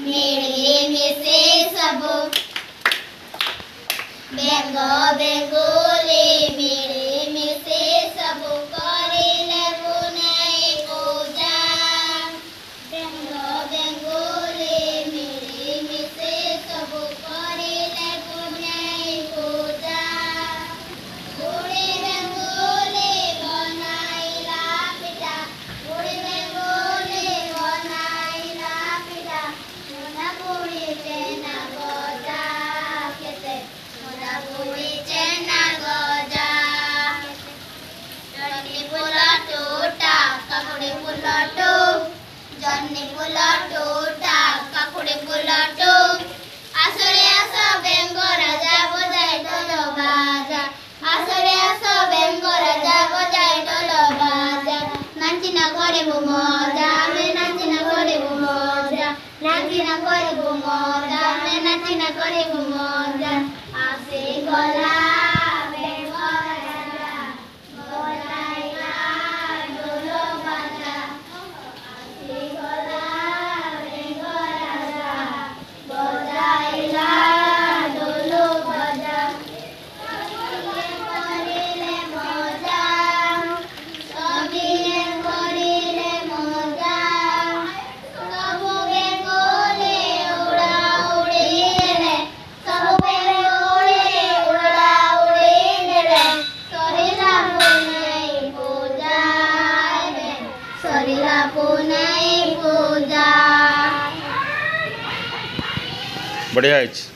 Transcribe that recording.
मेरे में से सब बेंगो बेंगोले मेरे में से सब करेले बुनाई पूजा बेंगो बेंगोले मेरे में से सब करेले बुनाई पूजा बुढ़े बेंगोले बनाइला पिता बुढ़े बेंगोले बनाइला पिता मोना बुढ़ी चेना गजा केते मोना बुढ़ी चेना गजा जन्नी फुला टोटा काकुड़ी फुला टो जन्नी फुला टोटा काकुड़ी फुला टो आसरे आस बेंगो राजा बजाय ढोल बाजा आसरे आस बेंगो राजा बजाय ढोल बाजा नाचिना करिबु मजा आमे नाचिना करिबु मजा नाचिना करिबु मजा आमे नाचिना करिबु मजा आसे गला बेंगो राजा बजाइला ढोल बाजा आसे गला बेंगो राजा बजाइला ढोल बाजा करिले मजा सबिने करिले मजा सबु बेंगोले उड़ा उड़ीले सबु बेंगोले उड़ा उड़ीले सरिला पुनाई पूजा रे सरिला पुनाई पूजा बढ़िया है।